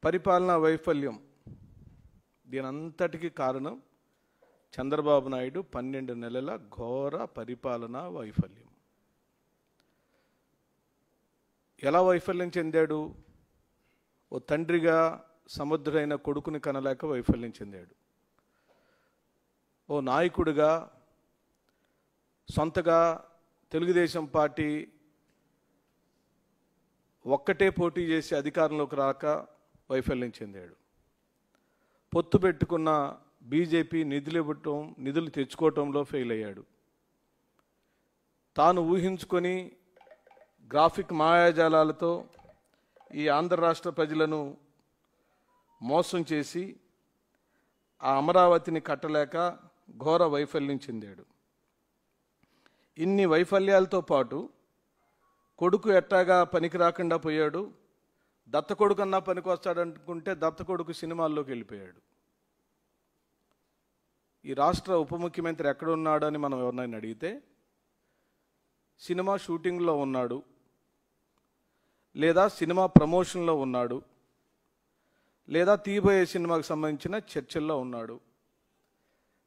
పరిపాలనా వైఫల్యం దీనంతటికి కారణం చంద్రబాబు నాయుడు 12 నెలల ఘోర పరిపాలనా వైఫల్యం. ఎలా వైఫల్యం చెందాడు? ఓ తండ్రిగా సముద్రుడైన కొడుకుని కనలేక వైఫల్యం చెందాడు. ఓ నాయకుడిగా సొంతగా తెలుగుదేశం పార్టీ ఒక్కటే పోటీ చేసి అధికారంలోకి రాక వైఫల్యం చెందాడు. పొత్తు పెట్టుకున్న బీజేపీ నిధులు తెచ్చుకోవటంలో ఫెయిల్ అయ్యాడు. తాను ఊహించుకొని గ్రాఫిక్ మాయాజాలాలతో ఈ ఆంధ్ర రాష్ట్ర ప్రజలను మోసం చేసి ఆ అమరావతిని కట్టలేక ఘోర వైఫల్యం చెందాడు. ఇన్ని వైఫల్యాలతో పాటు కొడుకు ఎట్టాగా పనికి రాకుండా పోయాడు. దత్త కొడుకు అన్నా పనికి వస్తాడనుకుంటే దత్త కొడుకు సినిమాల్లోకి వెళ్ళిపోయాడు. ఈ రాష్ట్ర ఉప ముఖ్యమంత్రి ఎక్కడున్నాడని మనం ఎవరినైనా అడిగితే సినిమా షూటింగ్లో ఉన్నాడు, లేదా సినిమా ప్రమోషన్లో ఉన్నాడు, లేదా తీయబోయే సినిమాకు సంబంధించిన చర్చల్లో ఉన్నాడు.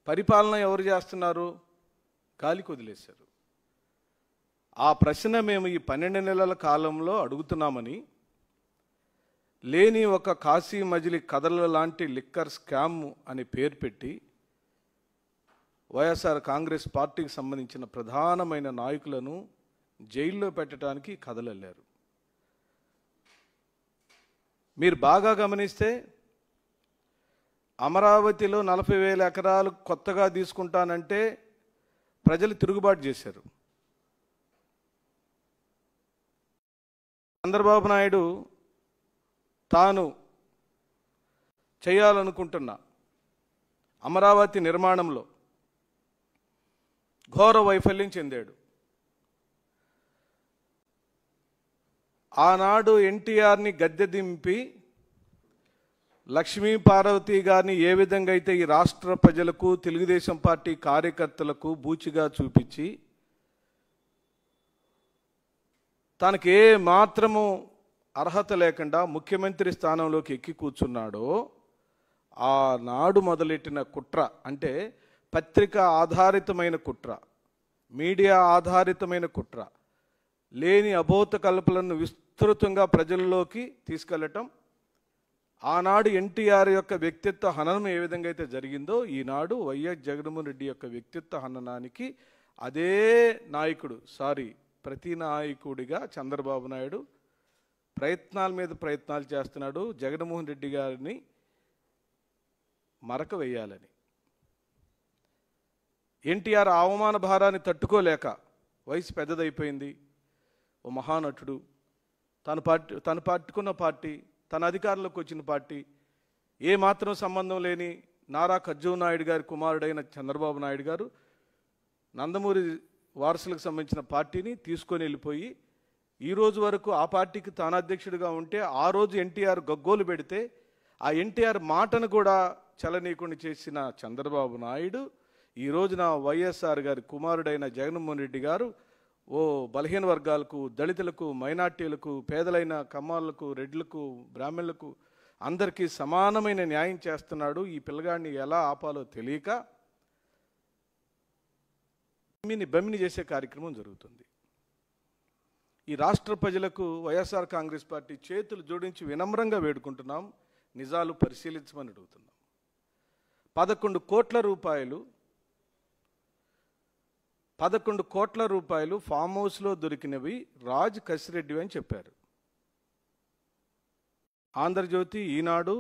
పరిపాలన ఎవరు చేస్తున్నారు? గాలికి వదిలేశారు. ఆ ప్రశ్న మేము ఈ 12 నెలల కాలంలో అడుగుతున్నామని లేని ఒక కాశీ మజిలీ కథల లాంటి లిక్కర్ స్కామ్ అని పేరు పెట్టి వైఎస్ఆర్ కాంగ్రెస్ పార్టీకి సంబంధించిన ప్రధానమైన నాయకులను జైల్లో పెట్టడానికి కథలెళ్లారు. మీరు బాగా గమనిస్తే అమరావతిలో 40,000 ఎకరాలు కొత్తగా తీసుకుంటానంటే ప్రజలు తిరుగుబాటు చేశారు. చంద్రబాబు నాయుడు తాను చేయాలనుకుంటున్న అమరావతి నిర్మాణంలో ఘోర వైఫల్యం చెందాడు. ఆనాడు ఎన్టీఆర్ని గద్దె దింపి లక్ష్మీ పార్వతి గారిని ఏ విధంగా అయితే ఈ రాష్ట్ర ప్రజలకు తెలుగుదేశం పార్టీ కార్యకర్తలకు బూచిగా చూపించి తనకి ఏ మాత్రము అర్హత లేకుండా ముఖ్యమంత్రి స్థానంలోకి ఎక్కి కూర్చున్నాడో ఆనాడు మొదలెట్టిన కుట్ర, అంటే పత్రిక ఆధారితమైన కుట్ర, మీడియా ఆధారితమైన కుట్ర, లేని అబోధ కల్పనలను విస్తృతంగా ప్రజల్లోకి తీసుకెళ్లటం, ఆనాడు ఎన్టీఆర్ యొక్క వ్యక్తిత్వ హననం ఏ విధంగా అయితే జరిగిందో ఈనాడు వైఎస్ జగన్మోహన్ రెడ్డి యొక్క వ్యక్తిత్వ హననానికి అదే నాయకుడు ప్రతి నాయకుడిగా చంద్రబాబు నాయుడు ప్రయత్నాల మీద ప్రయత్నాలు చేస్తున్నాడు జగన్మోహన్ రెడ్డి గారిని మరక వేయాలని. ఎన్టీఆర్ అవమాన భారాన్ని తట్టుకోలేక వయసు పెద్దదైపోయింది, ఓ మహానటుడు, తను పట్టుకున్న పార్టీ, తన అధికారంలోకి వచ్చిన పార్టీ, ఏమాత్రం సంబంధం లేని నారా కజ్జూనాయుడు గారి కుమారుడైన చంద్రబాబు నాయుడు గారు నందమూరి వారసులకు సంబంధించిన పార్టీని తీసుకొని వెళ్ళిపోయి ఈ రోజు వరకు ఆ పార్టీకి తాను అధ్యక్షుడిగా ఉంటే ఆ రోజు ఎన్టీఆర్ గగ్గోలు పెడితే ఆ ఎన్టీఆర్ మాటను కూడా చలనీయకుండా చేసిన చంద్రబాబు నాయుడు ఈ రోజున వైఎస్ఆర్ గారి కుమారుడైన జగన్మోహన్ రెడ్డి గారు ఓ బలహీన వర్గాలకు, దళితులకు, మైనార్టీలకు, పేదలైన కమ్మాలకు, రెడ్లకు, బ్రాహ్మణులకు అందరికీ సమానమైన న్యాయం చేస్తున్నాడు. ఈ పిల్లగాడిని ఎలా ఆపాలో తెలియక బమిని చేసే కార్యక్రమం జరుగుతుంది. ఈ రాష్ట్ర ప్రజలకు వైఎస్ఆర్ కాంగ్రెస్ పార్టీ చేతులు జోడించి వినమ్రంగా వేడుకుంటున్నాం, నిజాలు పరిశీలించమని అడుగుతున్నాం. 11 కోట్ల రూపాయలు ఫామ్ హౌస్లో దొరికినవి రాజ్ కసిరెడ్డి అని చెప్పారు. ఆంధ్రజ్యోతి, ఈనాడు,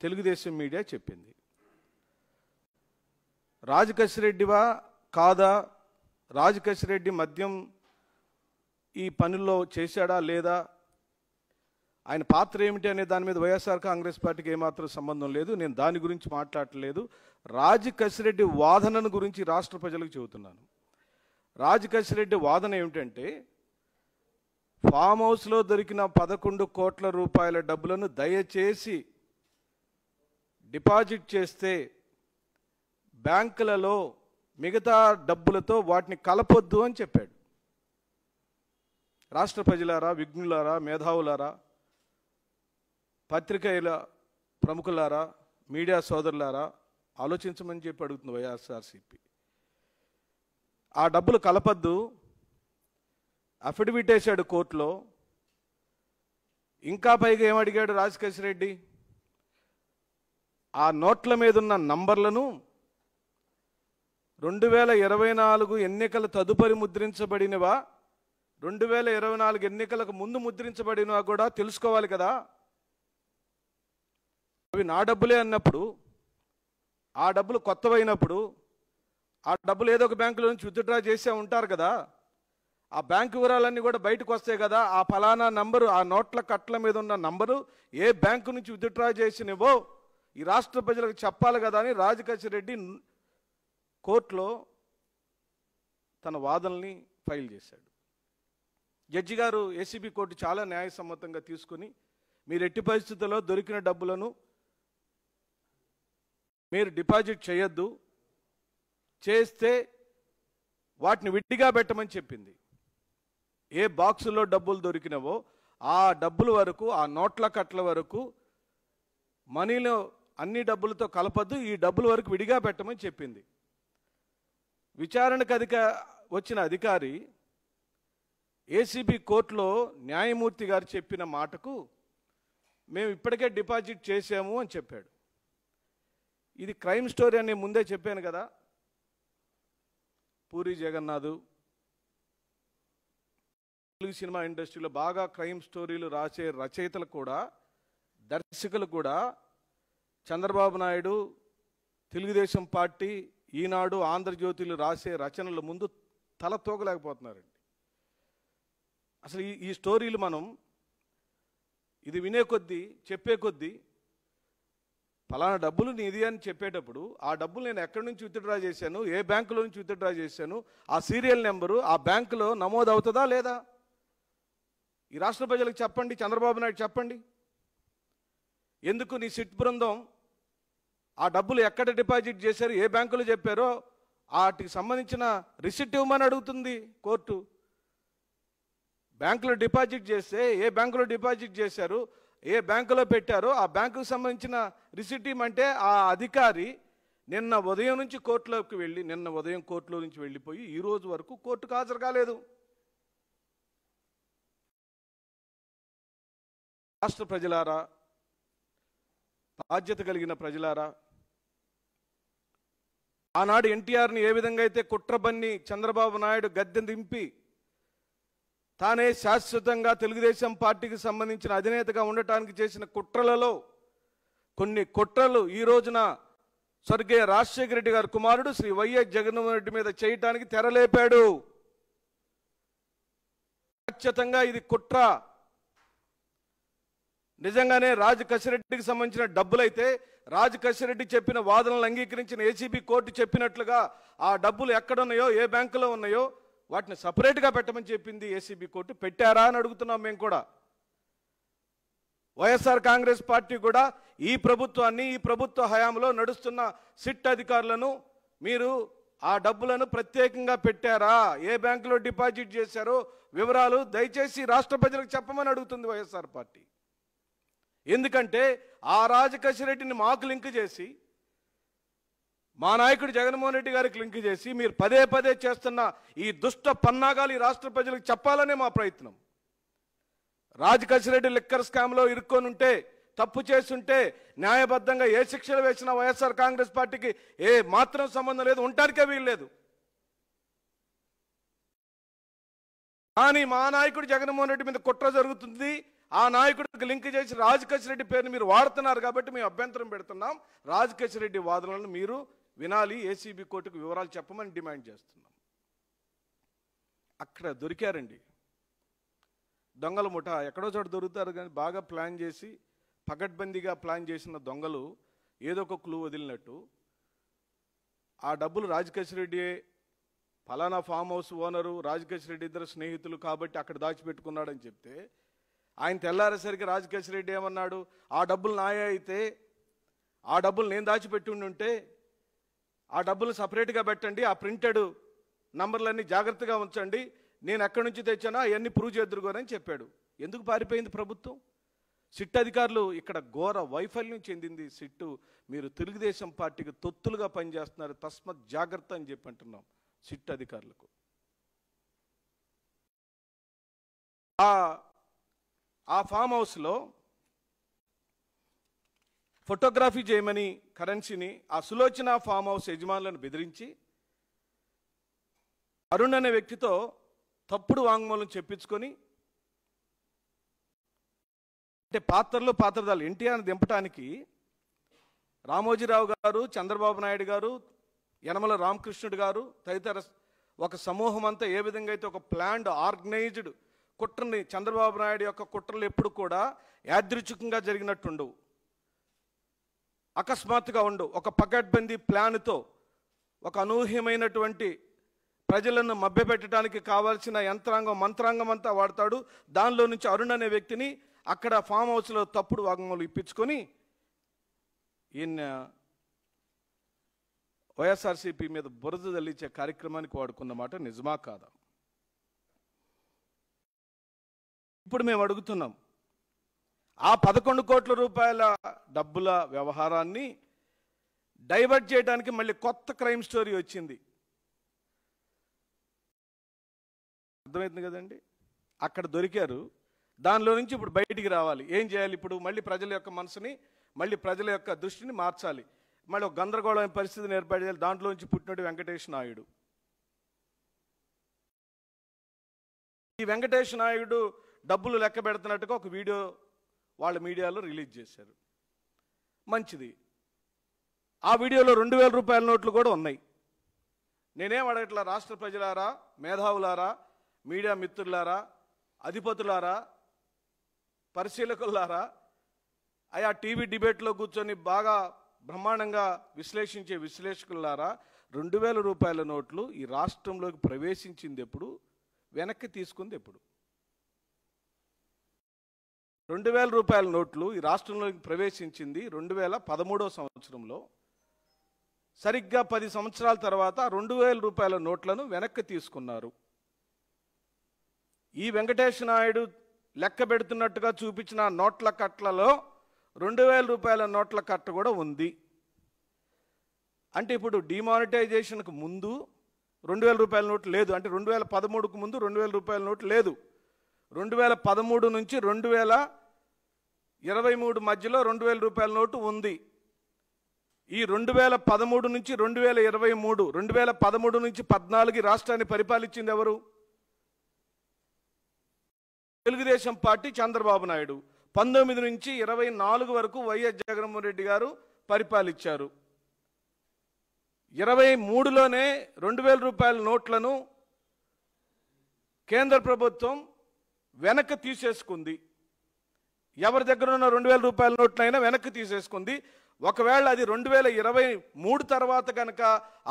తెలుగుదేశం మీడియా చెప్పింది. రాజ్ కసిరెడ్డివా కాదా? రాజ్ కసిరెడ్డి మద్యం ఈ పనుల్లో చేశాడా లేదా, ఆయన పాత్ర ఏమిటి అనే దాని మీద వైఎస్ఆర్ కాంగ్రెస్ పార్టీకి ఏమాత్రం సంబంధం లేదు. నేను దాని గురించి మాట్లాడలేదు. రాజ్ కసిరెడ్డి వాదనను గురించి రాష్ట్ర ప్రజలకు చెబుతున్నాను. రాజ్ కసిరెడ్డి వాదన ఏమిటంటే, ఫామ్ హౌస్లో దొరికిన 11 కోట్ల రూపాయల డబ్బులను దయచేసి డిపాజిట్ చేస్తే బ్యాంకులలో మిగతా డబ్బులతో వాటిని కలపొద్దు అని చెప్పాడు. రాష్ట్ర ప్రజలారా, విఘ్నులారా, మేధావులారా, పత్రికేయుల ప్రముఖులారా, మీడియా సోదరులారా, ఆలోచించమని చెప్పి అడుగుతుంది వైఎస్ఆర్సీపీ. ఆ డబ్బులు కలపద్దు, అఫిడవిట్ వేశాడు కోర్టులో. ఇంకా పైగా ఏమడిగాడు రాజకేశ్ రెడ్డి? ఆ నోట్ల మీద ఉన్న నంబర్లను 2024 ఎన్నికల తదుపరి ముద్రించబడినవా, 2024 ఎన్నికలకు ముందు ముద్రించబడినవా కూడా తెలుసుకోవాలి కదా. అవి నా డబ్బులే అన్నప్పుడు, ఆ డబ్బులు కొత్తవైనప్పుడు, ఆ డబ్బులు ఏదో ఒక బ్యాంకులో నుంచి విత్డ్రా చేసే ఉంటారు కదా, ఆ బ్యాంకు వివరాలన్నీ కూడా బయటకు వస్తాయి కదా. ఆ ఫలానా నంబరు, ఆ నోట్ల కట్ల మీద ఉన్న నంబరు ఏ బ్యాంకు నుంచి విత్డ్రా చేసినవో ఈ రాష్ట్ర ప్రజలకు చెప్పాలి కదా అని రాజకేశ్ రెడ్డి కోర్టులో తన వాదనల్ని ఫైల్ చేశాడు. జడ్జి గారు ఏసీబీ కోర్టు చాలా న్యాయసమ్మతంగా తీసుకుని, మీరు ఎట్టి పరిస్థితుల్లో దొరికిన డబ్బులను మీరు డిపాజిట్ చేయొద్దు, చేస్తే వాటిని విడిగా పెట్టమని చెప్పింది. ఏ బాక్సుల్లో డబ్బులు దొరికినవో ఆ డబ్బుల వరకు, ఆ నోట్ల కట్ల వరకు మనీలో అన్ని డబ్బులతో కలపద్దు, ఈ డబ్బుల వరకు విడిగా పెట్టమని చెప్పింది. విచారణకు వచ్చిన అధికారి ఏసీబీ కోర్టులో న్యాయమూర్తి గారు చెప్పిన మాటకు మేము ఇప్పటికే డిపాజిట్ చేసాము అని చెప్పాడు. ఇది క్రైమ్ స్టోరీ అని ముందే చెప్పాను కదా. పూరి జగన్నాథ్ తెలుగు సినిమా ఇండస్ట్రీలో బాగా క్రైమ్ స్టోరీలు రాసే రచయితలు కూడా, దర్శకులు కూడా చంద్రబాబు నాయుడు, తెలుగుదేశం పార్టీ, ఈనాడు, ఆంధ్రజ్యోతిలు రాసే రచనల ముందు తల తోగలేకపోతున్నారండి. అసలు ఈ స్టోరీలు మనం ఇది వినే కొద్దీ, చెప్పే కొద్దీ, ఫలానా డబ్బులు నీది అని చెప్పేటప్పుడు ఆ డబ్బులు నేను ఎక్కడి నుంచి విత్డ్రా చేశాను, ఏ బ్యాంకులో నుంచి విత్డ్రా చేశాను, ఆ సీరియల్ నెంబరు ఆ బ్యాంకులో నమోదు అవుతుందా లేదా? ఈ రాష్ట్ర ప్రజలకు చెప్పండి, చంద్రబాబు నాయుడు చెప్పండి. ఎందుకు నీ సిట్ బృందం ఆ డబ్బులు ఎక్కడ డిపాజిట్ చేశారు, ఏ బ్యాంకులో చెప్పారో వాటికి సంబంధించిన రిసిట్ ఇవ్వమని అడుగుతుంది కోర్టు. బ్యాంకులో డిపాజిట్ చేస్తే ఏ బ్యాంకులో డిపాజిట్ చేశారు, ఏ బ్యాంకులో పెట్టారో ఆ బ్యాంకుకు సంబంధించిన రిసిట్ ఇవ్వమంటే ఆ అధికారి నిన్న ఉదయం నుంచి కోర్టులోకి వెళ్ళి, నిన్న ఉదయం కోర్టులో నుంచి వెళ్ళిపోయి ఈ రోజు వరకు కోర్టుకు హాజరు కాలేదు. రాష్ట్ర ప్రజలారా, బాధ్యత కలిగిన ప్రజలారా, ఆనాడు ఎన్టీఆర్ని ఏ విధంగా అయితే కుట్రబన్ని చంద్రబాబు నాయుడు గద్దె దింపి తానే శాశ్వతంగా తెలుగుదేశం పార్టీకి సంబంధించిన అధినేతగా ఉండటానికి చేసిన కుట్రలలో కొన్ని కుట్రలు ఈ రోజున స్వర్గీయ రాజశేఖర రెడ్డి గారి కుమారుడు శ్రీ వైఎస్ జగన్మోహన్ రెడ్డి మీద చేయటానికి తెరలేపాడు. ఖచ్చితంగా ఇది కుట్ర. నిజంగానే రాజకేశ్ రెడ్డికి సంబంధించిన డబ్బులైతే రాజకేశ్ రెడ్డి చెప్పిన వాదనలు అంగీకరించిన ఏసీబీ కోర్టు చెప్పినట్లుగా ఆ డబ్బులు ఎక్కడున్నాయో, ఏ బ్యాంకులో ఉన్నాయో వాటిని సపరేట్గా పెట్టమని చెప్పింది ఏసీబీ కోర్టు. పెట్టారా అని అడుగుతున్నాం మేము కూడా. వైఎస్ఆర్ కాంగ్రెస్ పార్టీ కూడా ఈ ప్రభుత్వాన్ని, ఈ ప్రభుత్వ హయాంలో నడుస్తున్న సిట్ అధికారులను మీరు ఆ డబ్బులను ప్రత్యేకంగా పెట్టారా, ఏ బ్యాంకులో డిపాజిట్ చేశారో వివరాలు దయచేసి రాష్ట్ర ప్రజలకు చెప్పమని అడుగుతుంది వైఎస్ఆర్ పార్టీ. ఎందుకంటే ఆ రాజకేశ్ రెడ్డిని మాకు లింక్ చేసి, మా నాయకుడు జగన్మోహన్ రెడ్డి గారికి లింక్ చేసి మీరు పదే పదే చేస్తున్న ఈ దుష్ట పన్నాగాలు ఈ రాష్ట్ర ప్రజలకు చెప్పాలనే మా ప్రయత్నం. రాజకేశ్ రెడ్డి లిక్కర్ స్కామ్లో ఇరుక్కొని ఉంటే, తప్పు చేస్తుంటే న్యాయబద్ధంగా ఏ శిక్షలు వేసినా వైఎస్ఆర్ కాంగ్రెస్ పార్టీకి ఏ మాత్రం సంబంధం లేదు, ఉండటానికే వీల్లేదు. కానీ మా నాయకుడు జగన్మోహన్ రెడ్డి మీద కుట్ర జరుగుతుంది, ఆ నాయకుడికి లింక్ చేసి రాజకేశ్ రెడ్డి పేరుని మీరు వాడుతున్నారు కాబట్టి మేము అభ్యంతరం పెడుతున్నాం. రాజకేశ్ రెడ్డి వాదనలను మీరు వినాలి, ఏసీబీ కోర్టుకు వివరాలు చెప్పమని డిమాండ్ చేస్తున్నాం. అక్కడ దొరికారండి దొంగల ముఠా. ఎక్కడో చోట దొరుకుతారు కానీ బాగా ప్లాన్ చేసి, పకడ్బందీగా ప్లాన్ చేసిన దొంగలు ఏదో ఒక క్లూ వదిలినట్టు ఆ డబ్బులు రాజకేశ్ రెడ్డి ఫలానా farm house owner Rajakesh Reddy ఇద్దరు స్నేహితులు కాబట్టి అక్కడ దాచిపెట్టుకున్నాడని చెప్తే, ఆయన తెల్లారేసరికి రాజకేశ్ రెడ్డి ఏమన్నాడు, ఆ డబ్బులు నాయే అయితే ఆ డబ్బులు నేను దాచిపెట్టి ఉంటే ఆ డబ్బులు సపరేట్గా పెట్టండి, ఆ ప్రింటెడ్ నంబర్లన్నీ జాగ్రత్తగా ఉంచండి, నేను ఎక్కడి నుంచి తెచ్చానో అవన్నీ ప్రూవ్ చేద్దురుకోనని చెప్పాడు. ఎందుకు పారిపోయింది ప్రభుత్వం? సిట్ అధికారులు ఇక్కడ ఘోర వైఫల్యం చెందింది సిట్టు. మీరు తెలుగుదేశం పార్టీకి తొత్తులుగా పనిచేస్తున్నారు, తస్మత్ జాగ్రత్త అని చెప్పి అంటున్నాం సిట్ అధికారులకు. ఆ ఫామ్ హౌస్లో ఫోటోగ్రఫీ చేయమని కరెన్సీని ఆ సులోచన ఫామ్ హౌస్ యజమానులను బెదిరించి అరుణ్ అనే వ్యక్తితో తప్పుడు వాంగ్మూలం చెప్పించుకొని, అంటే పాత్రదారులు ఎన్టీఆర్ని దింపడానికి రామోజీరావు గారు, చంద్రబాబు నాయుడు గారు, యనమల రామకృష్ణుడు గారు తదితర ఒక సమూహం అంతా ఏ విధంగా అయితే ఒక ప్లాన్డ్ ఆర్గనైజ్డ్ కుట్రని, చంద్రబాబు నాయుడు యొక్క కుట్రలు ఎప్పుడు కూడా యాదృచ్ఛికంగా జరిగినట్టుండవు, అకస్మాత్తుగా ఉండవు. ఒక పకడ్బందీ ప్లాన్తో ఒక అనూహ్యమైనటువంటి ప్రజలను మభ్యపెట్టడానికి కావాల్సిన మంత్రాంగం అంతా వాడతాడు. దానిలో నుంచి అరుణ్ అనే వ్యక్తిని అక్కడ ఫామ్ హౌస్లో తప్పుడు వాంగ్మూలం ఇప్పించుకొని ఈయన వైఎస్ఆర్సీపీ మీద బురద జల్లించే కార్యక్రమానికి వాడుకున్నమాట నిజమా కాదా? ఇప్పుడు మేము అడుగుతున్నాం, ఆ 11 కోట్ల రూపాయల డబ్బుల వ్యవహారాన్ని డైవర్ట్ చేయడానికి మళ్ళీ కొత్త క్రైమ్ స్టోరీ వచ్చింది. అర్థమవుతుంది కదండి? అక్కడ దొరికారు, దానిలో నుంచి ఇప్పుడు బయటికి రావాలి. ఏం చేయాలి ఇప్పుడు? మళ్ళీ ప్రజల యొక్క మనసుని, మళ్ళీ ప్రజల యొక్క దృష్టిని మార్చాలి. మళ్ళీ ఒక గందరగోళమైన పరిస్థితిని ఏర్పాటు చేయాలి. దాంట్లో నుంచి పుట్టినట్టు వెంకటేష్ నాయుడు. ఈ వెంకటేష్ నాయుడు డబ్బులు లెక్క పెడుతున్నట్టుగా ఒక వీడియో వాళ్ళ మీడియాలో రిలీజ్ చేశారు. మంచిది. ఆ వీడియోలో 2000 రూపాయల నోట్లు కూడా ఉన్నాయి. నేనేం అడగట్లా, రాష్ట్ర ప్రజలారా, మేధావులారా, మీడియా మిత్రులారా, అధిపతులారా, పరిశీలకులారా, ఆయా టీవీ డిబేట్లో కూర్చొని బాగా బ్రహ్మాండంగా విశ్లేషించే విశ్లేషకులారా, 2000 రూపాయల నోట్లు ఈ రాష్ట్రంలోకి ప్రవేశించింది ఎప్పుడు, వెనక్కి తీసుకుంది ఎప్పుడు? 2000 రూపాయల నోట్లు ఈ రాష్ట్రంలోకి ప్రవేశించింది 2013 సంవత్సరంలో. సరిగ్గా 10 సంవత్సరాల తర్వాత 2000 రూపాయల నోట్లను వెనక్కి తీసుకున్నారు. ఈ వెంకటేష్ నాయుడు లెక్క పెడుతున్నట్టుగా చూపించిన నోట్ల కట్లలో 2000 రూపాయల నోట్ల కట్ట కూడా ఉంది. అంటే ఇప్పుడు డిమానిటైజేషన్కు ముందు 2000 రూపాయల నోటు లేదు. అంటే 2013కు ముందు 2000 రూపాయల నోటు లేదు. 2013 నుంచి 2023 మధ్యలో 2000 రూపాయల నోటు ఉంది. ఈ 2013 నుంచి 2023, 2013 నుంచి 14 రాష్ట్రాన్ని పరిపాలించింది ఎవరు? తెలుగుదేశం పార్టీ, చంద్రబాబు నాయుడు. 19 నుంచి 24 వరకు వైఎస్ జగన్మోహన్ రెడ్డి గారు పరిపాలించారు. 23లోనే 2000 రూపాయల నోట్లను కేంద్ర ప్రభుత్వం వెనక్కి తీసేసుకుంది. ఎవరి దగ్గర ఉన్న 2000 రూపాయల నోట్లైనా వెనక్కి తీసేసుకుంది. ఒకవేళ అది 2023 తర్వాత కనుక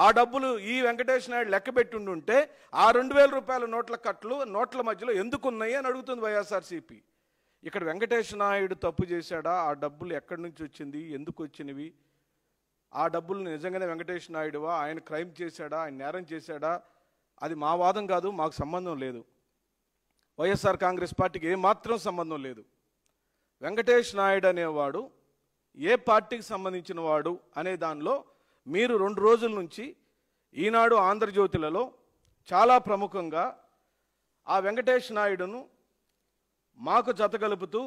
ఆ డబ్బులు ఈ వెంకటేష్ నాయుడు లెక్క పెట్టుండుంటే ఆ 2000 రూపాయల నోట్ల కట్లు నోట్ల మధ్యలో ఎందుకున్నాయి అని అడుగుతుంది వైఎస్ఆర్సీపీ. ఇక్కడ వెంకటేష్ నాయుడు తప్పు చేశాడా? ఆ డబ్బులు ఎక్కడి నుంచి వచ్చింది, ఎందుకు వచ్చినవి? ఆ డబ్బులు నిజంగానే వెంకటేష్ నాయుడువా? ఆయన క్రైమ్ చేశాడా, ఆయన నేరం చేశాడా? అది మా వాదం కాదు, మాకు సంబంధం లేదు. వైఎస్ఆర్ కాంగ్రెస్ పార్టీకి ఏమాత్రం సంబంధం లేదు. వెంకటేష్ నాయుడు అనేవాడు ఏ పార్టీకి సంబంధించిన వాడు అనే దానిలో మీరు 2 రోజుల నుంచి ఈనాడు, ఆంధ్రజ్యోతిలలో చాలా ప్రముఖంగా ఆ వెంకటేష్ నాయుడును మాకు జతగలుపుతూ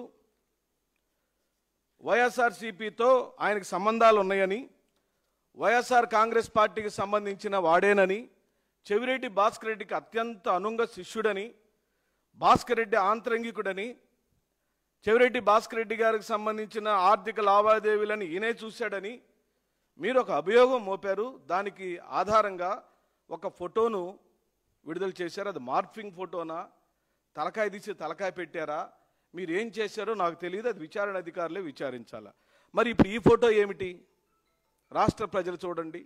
వైఎస్ఆర్సీపీతో ఆయనకు సంబంధాలు ఉన్నాయని, వైఎస్ఆర్ కాంగ్రెస్ పార్టీకి సంబంధించిన వాడేనని, చెవిరెడ్డి భాస్కర్ రెడ్డికి అత్యంత అనుంగ శిష్యుడని, భాస్కర్ రెడ్డి ఆంతరంగికుడని, చెవిరెడ్డి భాస్కర్ రెడ్డి గారికి సంబంధించిన ఆర్థిక లావాదేవీలను ఈయనే చూశాడని మీరు ఒక అభియోగం మోపారు. దానికి ఆధారంగా ఒక ఫోటోను విడుదల చేశారు. అది మార్ఫింగ్ ఫోటోనా, తలకాయ తీసి తలకాయ పెట్టారా, మీరు ఏం చేశారో నాకు తెలియదు. అది విచారణ అధికారులే విచారించాలా. మరి ఇప్పుడు ఈ ఫోటో ఏమిటి? రాష్ట్ర ప్రజలు చూడండి.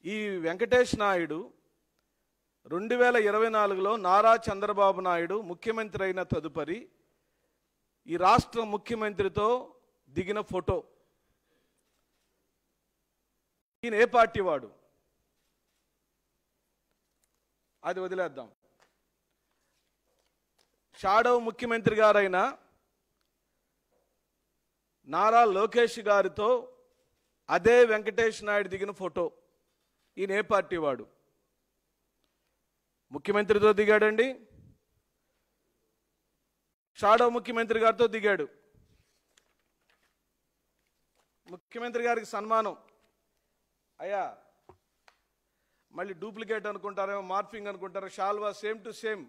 ఈ వెంకటేష్ నాయుడు 2024లో నారా చంద్రబాబు నాయుడు ముఖ్యమంత్రి అయిన తదుపరి ఈ రాష్ట్ర ముఖ్యమంత్రితో దిగిన ఫోటో. ఈయన ఏ పార్టీ వాడు? అది వదిలేద్దాం. షాడో ముఖ్యమంత్రి గారైన నారా లోకేష్ గారితో అదే వెంకటేష్ నాయుడు దిగిన ఫోటో. ఈయన ఏ పార్టీ వాడు? ముఖ్యమంత్రితో దిగాడండి, షాడో ముఖ్యమంత్రి గారితో దిగాడు. ముఖ్యమంత్రి గారికి సన్మానం. అయ్యా మళ్ళీ డూప్లికేట్ అనుకుంటారేమో, మార్ఫింగ్ అనుకుంటారో, షాల్వా సేమ్ టు సేమ్,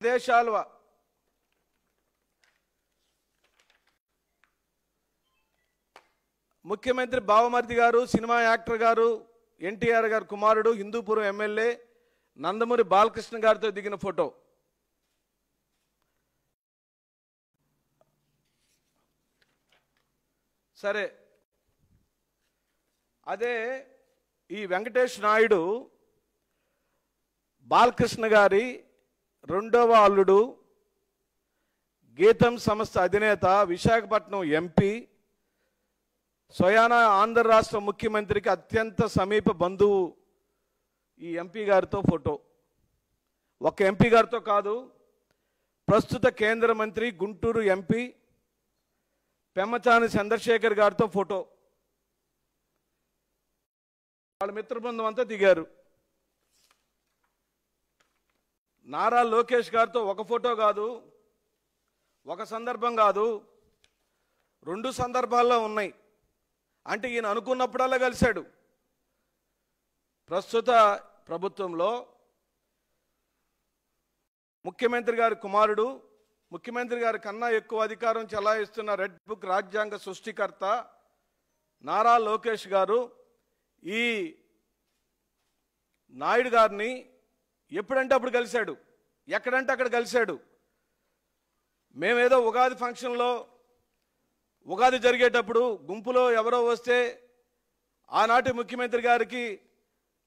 అదే షాల్వా. ముఖ్యమంత్రి బావమర్ది గారు, సినిమా యాక్టర్ గారు, ఎన్టీఆర్ గారు కుమారుడు, హిందూపురం ఎమ్మెల్యే నందమూరి బాలకృష్ణ గారితో దిగిన ఫోటో. సరే, అదే ఈ వెంకటేష్ నాయుడు బాలకృష్ణ గారి రెండవ అల్లుడు, గీతం సంస్థ అధినేత, విశాఖపట్నం ఎంపీ, స్వయాన ఆంధ్ర రాష్ట్ర ముఖ్యమంత్రికి అత్యంత సమీప బంధువు ఈ ఎంపీ గారితో ఫోటో. ఒక ఎంపీ గారితో కాదు, ప్రస్తుత కేంద్ర మంత్రి, గుంటూరు ఎంపీ పెమ్మసాని చంద్రశేఖర్ గారితో ఫోటో. వాళ్ళ మిత్రబృందం అంతా దిగారు. నారా లోకేష్ గారితో ఒక ఫోటో కాదు, ఒక సందర్భం కాదు, 2 సందర్భాల్లో ఉన్నాయి. అంటే ఈయన అనుకున్నప్పుడల్లా కలిశాడు. ప్రస్తుత ప్రభుత్వంలో ముఖ్యమంత్రి గారి కుమారుడు, ముఖ్యమంత్రి గారి కన్నా ఎక్కువ అధికారం చెలాయిస్తున్న రెడ్ బుక్ రాజ్యాంగ సృష్టికర్త నారా లోకేష్ గారు ఈ నాయుడు గారిని ఎప్పుడంటే అప్పుడు కలిశాడు, ఎక్కడంటే అక్కడ కలిశాడు. మేమేదో ఉగాది ఫంక్షన్లో, ఉగాది జరిగేటప్పుడు గుంపులో ఎవరో వస్తే ఆనాటి ముఖ్యమంత్రి గారికి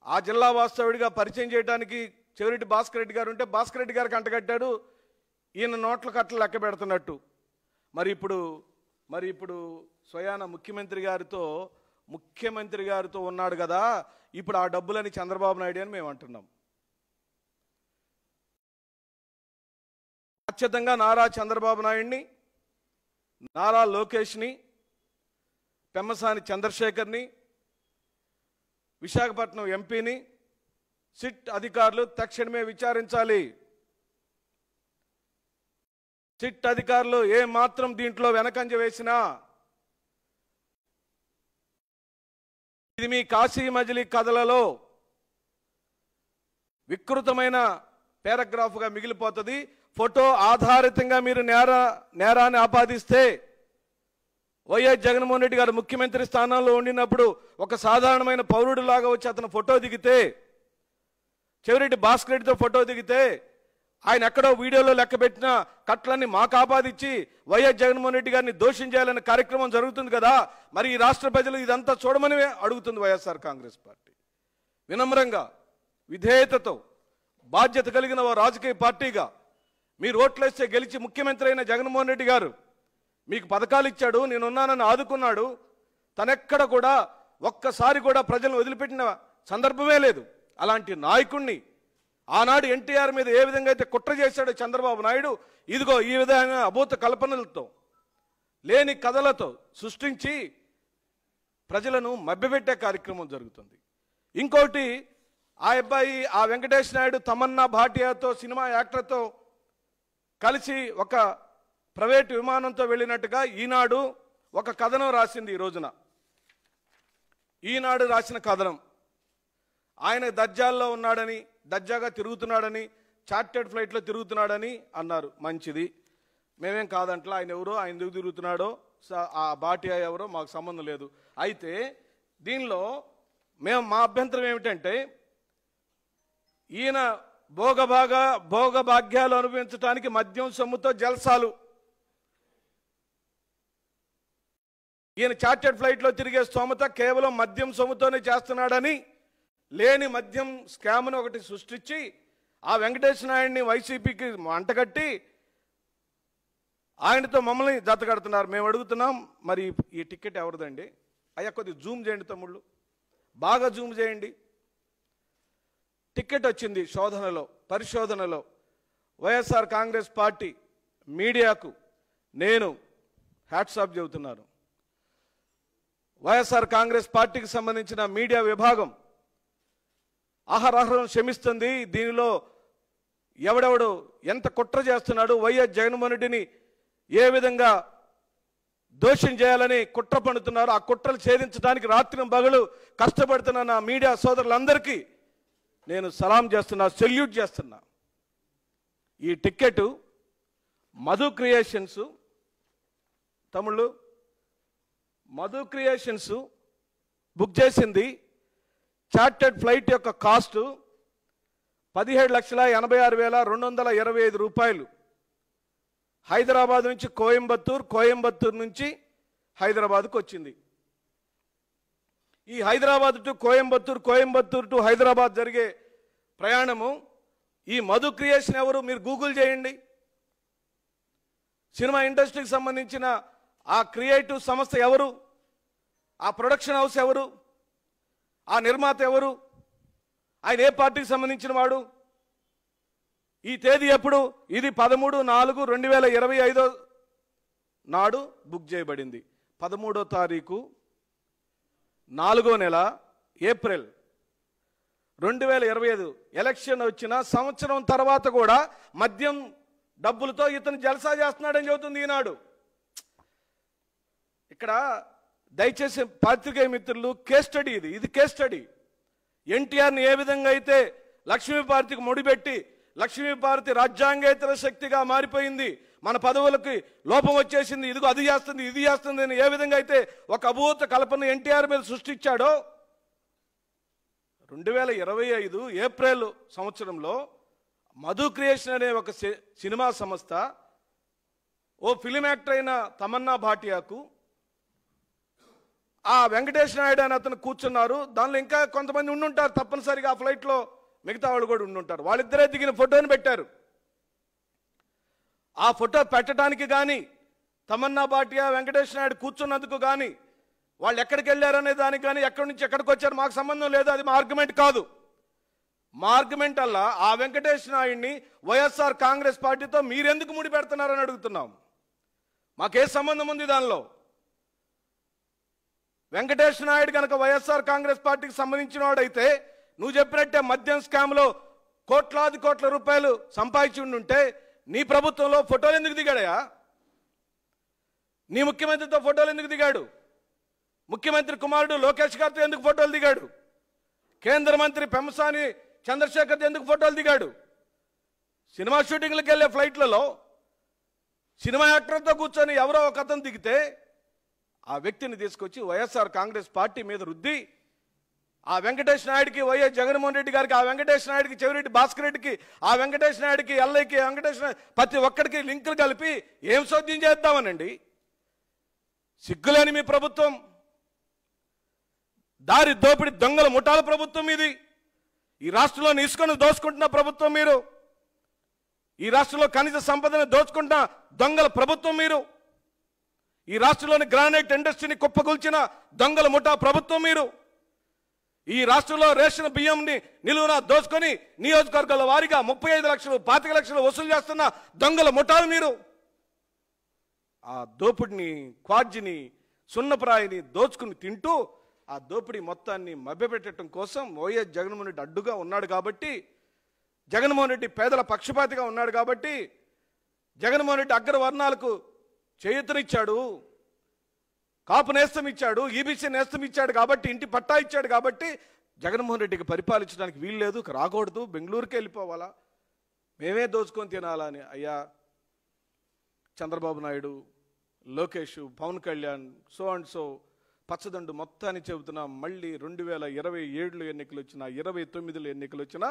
ఆ జిల్లా వాస్తవుడిగా పరిచయం చేయడానికి చెవిరెడ్డి భాస్కర్ రెడ్డి గారు ఉంటే భాస్కర్ రెడ్డి గారికి అంటగట్టాడు, ఈయన నోట్ల కట్టలు లెక్క పెడుతున్నట్టు. మరి ఇప్పుడు స్వయాన ముఖ్యమంత్రి గారితో ఉన్నాడు కదా, ఇప్పుడు ఆ డబ్బులని చంద్రబాబు నాయుడు అని మేము అంటున్నాం. ఖచ్చితంగా నారా చంద్రబాబు నాయుడిని, నారా లోకేష్ని, పెమ్మసాని చంద్రశేఖర్ని, విశాఖపట్నం ఎంపీని సిట్ అధికారులు తక్షణమే విచారించాలి. సిట్ అధికారులు ఏ మాత్రం దీంట్లో వెనకంజ వేసినా ఇది మీ కాశీ మజిలీ కథలలో వికృతమైన పారాగ్రాఫ్గా మిగిలిపోతుంది. ఫోటో ఆధారితంగా మీరు నేరాన్ని ఆపాదిస్తే వైఎస్ జగన్మోహన్ రెడ్డి గారు ముఖ్యమంత్రి స్థానంలో ఉండినప్పుడు ఒక సాధారణమైన పౌరుడిలాగా వచ్చి అతను ఫోటో దిగితే, చెవిరెడ్డి భాస్కర్ రెడ్డితో ఫోటో దిగితే, ఆయన ఎక్కడో వీడియోలో లెక్కబెట్టిన కట్లన్నీ మాకు ఆపాదించి వైఎస్ జగన్మోహన్ రెడ్డి గారిని దోషం చేయాలనే కార్యక్రమం జరుగుతుంది కదా. మరి ఈ రాష్ట్ర ప్రజలు ఇదంతా చూడమని అడుగుతుంది వైఎస్ఆర్ కాంగ్రెస్ పార్టీ. వినమ్రంగా, విధేయతతో, బాధ్యత కలిగిన ఓ రాజకీయ పార్టీగా మీరు ఓట్లేస్తే గెలిచి ముఖ్యమంత్రి అయిన జగన్మోహన్ రెడ్డి గారు మీకు పథకాలు ఇచ్చాడు, నేనున్నానని ఆదుకున్నాడు. తనెక్కడ కూడా ఒక్కసారి కూడా ప్రజలను వదిలిపెట్టిన సందర్భమే లేదు. అలాంటి నాయకుణ్ణి ఆనాడు ఎన్టీఆర్ మీద ఏ విధంగా అయితే కుట్ర చేశాడో చంద్రబాబు నాయుడు, ఇదిగో ఈ విధంగా అభూత కల్పనలతో, లేని కథలతో సృష్టించి ప్రజలను మభ్యపెట్టే కార్యక్రమం జరుగుతుంది. ఇంకోటి, ఆ అబ్బాయి, ఆ వెంకటేష్ నాయుడు తమన్నా భాటియాతో, సినిమా యాక్టర్తో కలిసి ఒక ప్రైవేటు విమానంతో వెళ్ళినట్టుగా ఈనాడు ఒక కథనం రాసింది. ఈ రోజున ఈనాడు రాసిన కథనం, ఆయన దర్జాల్లో ఉన్నాడని, దర్జాగా తిరుగుతున్నాడని, చార్టెడ్ ఫ్లైట్లో తిరుగుతున్నాడని అన్నారు. మంచిది, మేమేం కాదంట్లా. ఆయన ఎవరో, ఆయన ఎందుకు తిరుగుతున్నాడో, ఆ భాటియా ఎవరో మాకు సంబంధం లేదు. అయితే దీనిలో మా అభ్యంతరం ఏమిటంటే, ఈయన భోగభాగ్యాలు అనుభవించడానికి మద్యం సొమ్ముతో జల్సాలు, ఈయన చార్టెడ్ ఫ్లైట్లో తిరిగే స్తోమత కేవలం మద్యం సొమ్ముతోనే చేస్తున్నాడని, లేని మద్యం స్కామ్ను ఒకటి సృష్టించి ఆ వెంకటేష్ నాయుడిని వైసీపీకి అంటగట్టి ఆయనతో మమ్మల్ని జతకడుతున్నారు. మేము అడుగుతున్నాం, మరి ఈ టికెట్ ఎవరిదండి? అయ్యా కొద్దిగా జూమ్ చేయండి తమ్ముళ్ళు, బాగా జూమ్ చేయండి. టికెట్ వచ్చింది పరిశోధనలో వైఎస్ఆర్ కాంగ్రెస్ పార్టీ మీడియాకు నేను హ్యాట్స్ ఆఫ్ చెబుతున్నాను. వైఎస్ఆర్ కాంగ్రెస్ పార్టీకి సంబంధించిన మీడియా విభాగం ఆహారాహరం శ్రమిస్తుంది. దీనిలో ఎవడెవడు ఎంత కుట్ర చేస్తున్నాడు, వైఎస్ జగన్మోహన్ రెడ్డిని ఏ విధంగా దోషం చేయాలని కుట్ర పన్నుతున్నారు, ఆ కుట్రలు ఛేదించడానికి రాత్రి పగలు కష్టపడుతున్న నా మీడియా సోదరులందరికీ నేను సలాం చేస్తున్నా, సెల్యూట్ చేస్తున్నా. ఈ టికెట్ మధు క్రియేషన్స్, తమ్ముళ్ళు మధు క్రియేషన్స్ బుక్ చేసింది. చార్టెడ్ ఫ్లైట్ యొక్క కాస్ట్ 17,86,225 రూపాయలు. హైదరాబాద్ నుంచి కోయంబత్తూర్, కోయంబత్తూర్ నుంచి హైదరాబాద్కు వచ్చింది. ఈ హైదరాబాద్ టు కోయంబత్తూర్, కోయంబత్తూర్ టు హైదరాబాద్ జరిగే ప్రయాణము. ఈ మధు క్రియేషన్ ఎవరు మీరు గూగుల్ చేయండి. సినిమా ఇండస్ట్రీకి సంబంధించిన ఆ క్రియేటివ్ సంస్థ ఎవరు, ఆ ప్రొడక్షన్ హౌస్ ఎవరు, ఆ నిర్మాత ఎవరు, ఆయన ఏ పార్టీకి సంబంధించిన వాడు, ఈ తేదీ ఎప్పుడు, ఇది 13/4/2025 నాడు బుక్ చేయబడింది. 13వ తారీఖు 4వ నెల ఏప్రిల్ 2025 ఎలక్షన్ వచ్చిన సంవత్సరం తర్వాత కూడా మద్యం డబ్బులతో ఇతను జల్సా చేస్తున్నాడని చెబుతుంది ఈనాడు. ఇక్కడ దయచేసి పాత్రికేయ మిత్రులు, కేస్ స్టడీ ఇది కేస్ స్టడీ. ఎన్టీఆర్ని ఏ విధంగా అయితే లక్ష్మీపార్వతికి ముడిపెట్టి లక్ష్మీపార్వతి రాజ్యాంగేతర శక్తిగా మారిపోయింది, మన పదవులకి లోపం వచ్చేసింది, ఇదిగో అది చేస్తుంది ఇది చేస్తుంది అని ఏ విధంగా అయితే ఒక అభూత కల్పన ఎన్టీఆర్ మీద సృష్టించాడో, 2025 ఏప్రిల్ సంవత్సరంలో మధు క్రియేషన్ అనే ఒక సినిమా సంస్థ ఓ ఫిలిం యాక్టర్ అయిన తమన్నా భాటియాకు ఆ వెంకటేష్ నాయుడు అని అతను కూర్చున్నారు. దానిలో ఇంకా కొంతమంది ఉండుంటారు తప్పనిసరిగా, ఆ ఫ్లైట్లో మిగతా వాళ్ళు కూడా ఉండుంటారు. వాళ్ళిద్దరే దిగిన ఫోటోని పెట్టారు. ఆ ఫోటో పెట్టడానికి కానీ, తమన్నా భాటియా వెంకటేష్ నాయుడు కూర్చున్నందుకు కానీ, వాళ్ళు ఎక్కడికి వెళ్ళారనే దానికి కానీ, ఎక్కడి నుంచి ఎక్కడికి వచ్చారు మాకు సంబంధం లేదు, అది మా ఆర్గ్యుమెంట్ కాదు. మా ఆర్గ్యుమెంట్ అలా ఆ వెంకటేష్ నాయుడిని వైఎస్ఆర్ కాంగ్రెస్ పార్టీతో మీరెందుకు ముడి పెడుతున్నారని అడుగుతున్నాం. మాకే సంబంధం ఉంది దానిలో? వెంకటేష్ నాయుడు కనుక వైఎస్ఆర్ కాంగ్రెస్ పార్టీకి సంబంధించిన వాడైతే నువ్వు చెప్పినట్టే మద్యం స్కామ్లో కోట్లాది కోట్ల రూపాయలు సంపాదించి ఉంటే నీ ప్రభుత్వంలో ఫోటోలు ఎందుకు దిగాడయా? నీ ముఖ్యమంత్రితో ఫోటోలు ఎందుకు దిగాడు? ముఖ్యమంత్రి కుమారుడు లోకేష్ గారితో ఎందుకు ఫోటోలు దిగాడు? కేంద్ర మంత్రి పెమ్మసాని చంద్రశేఖర్తో ఎందుకు ఫోటోలు దిగాడు? సినిమా షూటింగ్లకు వెళ్ళే ఫ్లైట్లలో సినిమా యాక్టర్తో కూర్చొని ఎవరో ఒక అతను దిగితే ఆ వ్యక్తిని తీసుకొచ్చి వైఎస్ఆర్ కాంగ్రెస్ పార్టీ మీద రుద్ది, ఆ వెంకటేష్ నాయుడికి, వైఎస్ జగన్మోహన్ రెడ్డి గారికి, ఆ వెంకటేష్ నాయుడికి, చెవిరెడ్డి భాస్కర్ రెడ్డికి, ఆ వెంకటేష్ నాయుడికి, ఎల్ఐకి, వెంకటేష్ ప్రతి ఒక్కడికి లింకులు కలిపి ఏం సోద్యం చేద్దామనండి? సిగ్గులేని మీ ప్రభుత్వం, దారి దోపిడి దొంగల ముఠాల ప్రభుత్వం ఇది. ఈ రాష్ట్రంలో ఇసుకను దోచుకుంటున్న ప్రభుత్వం మీరు. ఈ రాష్ట్రంలో ఖనిజ సంపదను దోచుకుంటున్న దొంగల ప్రభుత్వం మీరు. ఈ రాష్ట్రంలోని గ్రానైట్ ఇండస్ట్రీని కుప్పగొల్చిన దొంగల ముఠా ప్రభుత్వం మీరు. ఈ రాష్ట్రంలో రేషన్ బియ్యంని నిలువున దోచుకొని నియోజకవర్గాల వారీగా 35 లక్షలు 25 లక్షలు వసూలు చేస్తున్న దొంగల ముఠాలు మీరు. ఆ దోపిడిని, క్వాడ్జిని, సున్నప్రాయిని దోచుకుని తింటూ ఆ దోపిడీ మొత్తాన్ని మభ్యపెట్టడం కోసం వైఎస్ జగన్మోహన్ రెడ్డి అడ్డుగా ఉన్నాడు కాబట్టి, జగన్మోహన్ రెడ్డి పేదల పక్షపాతిగా ఉన్నాడు కాబట్టి, జగన్మోహన్ రెడ్డి అగ్రవర్ణాలకు చేయూతనిచ్చాడు, కాపు నేస్తం ఇచ్చాడు, ఈబీసీ నేస్తం ఇచ్చాడు కాబట్టి, ఇంటి పట్టా ఇచ్చాడు కాబట్టి జగన్మోహన్ రెడ్డికి పరిపాలించడానికి వీలు లేదు, రాకూడదు, బెంగళూరుకి వెళ్ళిపోవాలా, మేమే దోచుకొని తినాలా అని. అయ్యా Chandrababu Naidu, Lokesh, Pavan Kalyan, so and so పచ్చదండు మొత్తాన్ని చెబుతున్నా, మళ్ళీ 2027 ఎన్నికలు వచ్చినా, 29 ఎన్నికలు వచ్చినా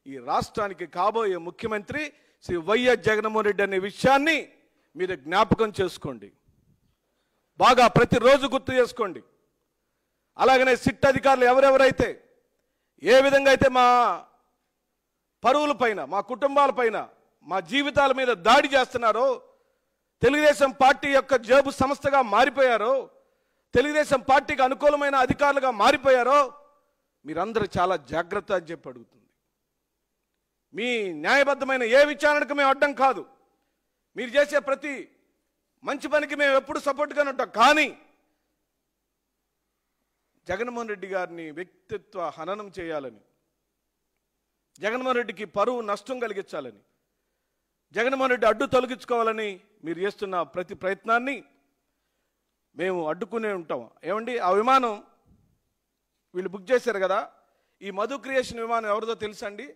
ఈ రాష్ట్రానికి కాబోయే ముఖ్యమంత్రి శ్రీ వైఎస్ జగన్మోహన్ రెడ్డి అనే విషయాన్ని మీరు జ్ఞాపకం చేసుకోండి, బాగా ప్రతిరోజు గుర్తు చేసుకోండి. అలాగనే సిట్ అధికారులు ఎవరెవరైతే ఏ విధంగా అయితే మా పరువుల పైన, మా కుటుంబాల పైన, మా జీవితాల మీద దాడి చేస్తున్నారో, తెలుగుదేశం పార్టీ యొక్క జేబు సంస్థగా మారిపోయారో, తెలుగుదేశం పార్టీకి అనుకూలమైన అధికారులుగా మారిపోయారో, మీరందరూ చాలా జాగ్రత్త అని చెప్పి అడుగుతుంది. మీ న్యాయబద్ధమైన ఏ విచారణకు మేము అడ్డం కాదు. మీరు చేసే ప్రతి మంచి పనికి మేము ఎప్పుడు సపోర్ట్గానే ఉంటాం. కానీ జగన్మోహన్ రెడ్డి గారిని వ్యక్తిత్వ హననం చేయాలని, జగన్మోహన్ రెడ్డికి పరువు నష్టం కలిగించాలని, జగన్మోహన్ రెడ్డి అడ్డు తొలగించుకోవాలని మీరు చేస్తున్న ప్రతి ప్రయత్నాన్ని మేము అడ్డుకునే ఉంటాం. ఏమండి, ఆ విమానం వీళ్ళు బుక్ చేశారు కదా, ఈ మధు క్రియేషన్ విమానం ఎవరిదో తెలుసా అండి?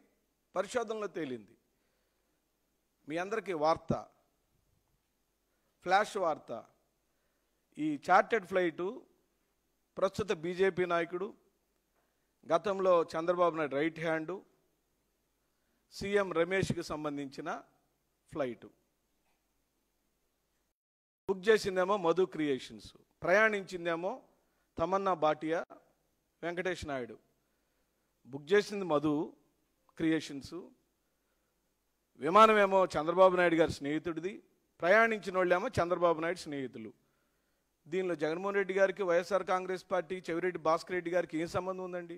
పరిశోధనలో తేలింది. మీ అందరికీ వార్త, ఫ్లాష్ వార్త. ఈ చార్టెడ్ ఫ్లైటు ప్రస్తుత బీజేపీ నాయకుడు, గతంలో Chandrababu Naidu right hand, CM రమేష్కి సంబంధించిన ఫ్లైటు. బుక్ చేసిందేమో మధు క్రియేషన్స్, ప్రయాణించిందేమో తమన్నా భాటియా, వెంకటేష్ నాయుడు. బుక్ చేసింది మధు క్రియేషన్స్, విమానమేమో చంద్రబాబు నాయుడు గారి స్నేహితుడిది, ప్రయాణించిన వాళ్ళేమో చంద్రబాబు నాయుడు స్నేహితులు. దీనిలో జగన్మోహన్ రెడ్డి గారికి, వైఎస్ఆర్ కాంగ్రెస్ పార్టీ చెవిరెడ్డి భాస్కర్ రెడ్డి గారికి ఏం సంబంధం ఉందండి?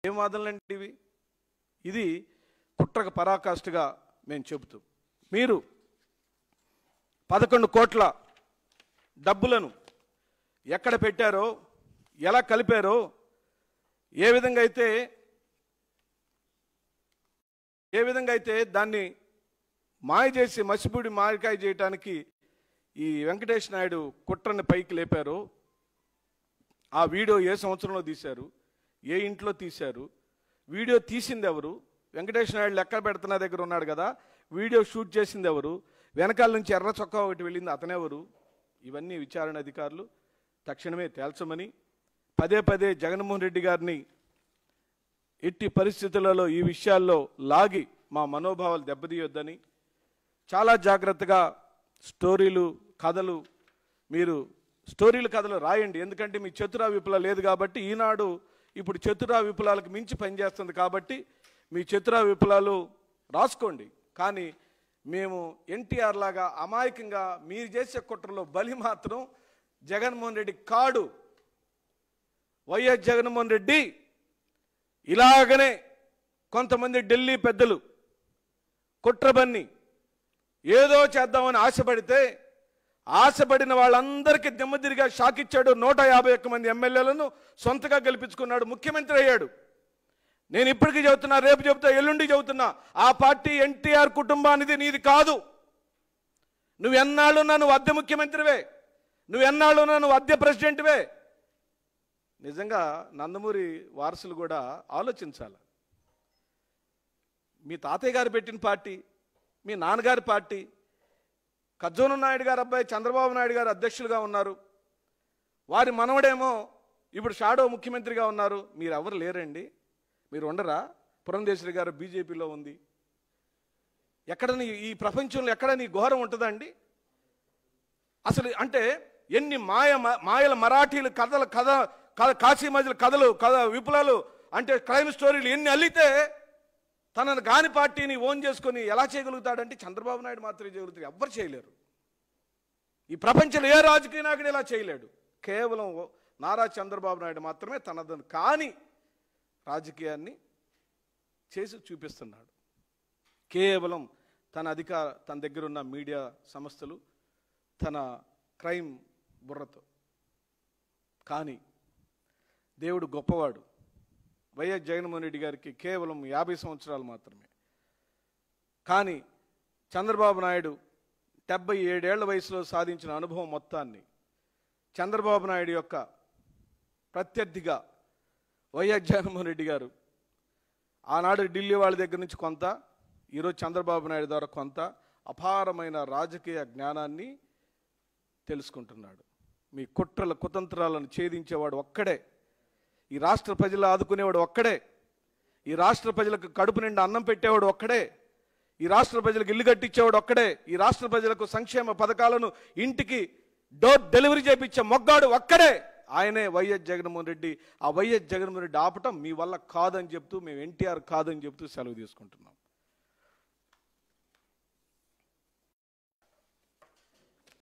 ఏం వాదనలండి ఇవి? ఇది కుట్రకు పరాకాష్ఠగా మేము చెబుతూ, మీరు 11 కోట్ల డబ్బులను ఎక్కడ పెట్టారో, ఎలా కలిపారో, ఏ విధంగా అయితే దాన్ని మాయ చేసి మసిపూడి మాయకాయ చేయటానికి ఈ వెంకటేష్ నాయుడు కుట్రని పైకి లేపారు. ఆ వీడియో ఏ సంవత్సరంలో తీశారు, ఏ ఇంట్లో తీశారు, వీడియో తీసింది ఎవరు, వెంకటేష్ నాయుడు లెక్క పెడుతున్న దగ్గర ఉన్నాడు కదా, వీడియో షూట్ చేసింది ఎవరు, వెనకాల నుంచి ఎర్ర చొక్కా ఒకటి వెళ్ళింది అతనెవరు? ఇవన్నీ విచారణ అధికారులు తక్షణమే తేల్చమని, పదే పదే జగన్మోహన్ రెడ్డి గారిని ఎట్టి పరిస్థితులలో ఈ విషయాల్లో లాగి మా మనోభావాలు దెబ్బతీయొద్దని, చాలా జాగ్రత్తగా స్టోరీలు కథలు, మీరు స్టోరీలు కథలు రాయండి. ఎందుకంటే మీ చతురా విప్లవ లేదు కాబట్టి, ఈనాడు ఇప్పుడు చతురా విప్లవాలకు మించి పనిచేస్తుంది కాబట్టి మీ చతురా విప్లవాలు రాసుకోండి. కానీ మేము ఎన్టీఆర్ లాగా అమాయకంగా మీరు చేసే కుట్రలో బలి మాత్రం జగన్మోహన్ రెడ్డి కాడు. వైఎస్ జగన్మోహన్ రెడ్డి ఇలాగనే కొంతమంది ఢిల్లీ పెద్దలు కుట్రబన్ని ఏదో చేద్దామని ఆశపడిన వాళ్ళందరికీ దిమ్మదిరిగా షాక్ ఇచ్చాడు. 151 మంది ఎమ్మెల్యేలను సొంతగా గెలిపించుకున్నాడు, ముఖ్యమంత్రి అయ్యాడు. నేను ఇప్పటికీ చెబుతున్నా, రేపు చెబుతా, ఎల్లుండి చెబుతున్నా, ఆ పార్టీ ఎన్టీఆర్ కుటుంబానిది, నీది కాదు. నువ్వెన్నాళ్ళున్నా నువ్వు అద్దె ముఖ్యమంత్రివే, నువ్వెన్నాళ్ళున్నా నువ్వు అద్దె ప్రెసిడెంట్వే. నిజంగా నందమూరి వారసులు కూడా ఆలోచించాలి. మీ తాతయ్య గారు పెట్టిన పార్టీ, మీ నాన్నగారి పార్టీ, కజ్జోన నాయుడు గారు అబ్బాయి చంద్రబాబు నాయుడు గారు అధ్యక్షులుగా ఉన్నారు, వారి మనవడేమో ఇప్పుడు షాడో ముఖ్యమంత్రిగా ఉన్నారు. మీరు ఎవరు లేరండి, మీరు ఉండరా? పురంధేశ్వరి గారు బీజేపీలో ఉంది. ఎక్కడ ఈ ప్రపంచంలో ఎక్కడ నీ ఘోరం ఉంటుందండి అసలు? అంటే ఎన్ని మాయల మరాఠీలు కాశీ మధ్యల కథ విప్లవాలు, అంటే క్రైమ్ స్టోరీలు ఎన్ని అల్లితే తనను గాని పార్టీని ఓన్ చేసుకొని ఎలా చేయగలుగుతాడంటే చంద్రబాబు నాయుడు మాత్రమే చేయగలుగుతాడు, ఎవ్వరు చేయలేరు. ఈ ప్రపంచంలో ఏ రాజకీయ నాయకుడు ఇలా చేయలేడు. కేవలం నారా చంద్రబాబు నాయుడు మాత్రమే తనదని కాని రాజకీయాన్ని చేసి చూపిస్తున్నాడు. కేవలం తన దగ్గర ఉన్న మీడియా సంస్థలు, తన క్రైమ్ బుర్రతో. కానీ దేవుడు గొప్పవాడు. వైఎస్ జగన్మోహన్ రెడ్డి గారికి కేవలం 50 సంవత్సరాలు మాత్రమే. కానీ చంద్రబాబు నాయుడు 77 ఏళ్ల వయసులో సాధించిన అనుభవం మొత్తాన్ని చంద్రబాబు నాయుడు యొక్క ప్రత్యర్థిగా వైఎస్ జగన్మోహన్ రెడ్డి గారు ఆనాడు ఢిల్లీ వాళ్ళ దగ్గర నుంచి కొంత, ఈరోజు చంద్రబాబు నాయుడు ద్వారా కొంత అపారమైన రాజకీయ జ్ఞానాన్ని తెలుసుకుంటున్నాడు. మీ కుట్రల కుతంత్రాలను ఛేదించేవాడు ఒక్కడే, ఈ రాష్ట్ర ప్రజలు ఆదుకునేవాడు ఒక్కడే, ఈ రాష్ట్ర ప్రజలకు కడుపు నిండా అన్నం పెట్టేవాడు ఒక్కడే, ఈ రాష్ట్ర ప్రజలకు ఇల్లు కట్టించేవాడు ఒక్కడే, ఈ రాష్ట్ర ప్రజలకు సంక్షేమ పథకాలను ఇంటికి డోర్ డెలివరీ చేయించే మొగ్గాడు ఒక్కడే, ఆయనే వైఎస్ జగన్మోహన్ రెడ్డి. ఆ వైఎస్ జగన్మోహన్ రెడ్డి ఆపటం మీ వల్ల కాదని చెప్తూ, మేము ఎన్టీఆర్ కాదని చెప్తూ సెలవు తీసుకుంటున్నాం.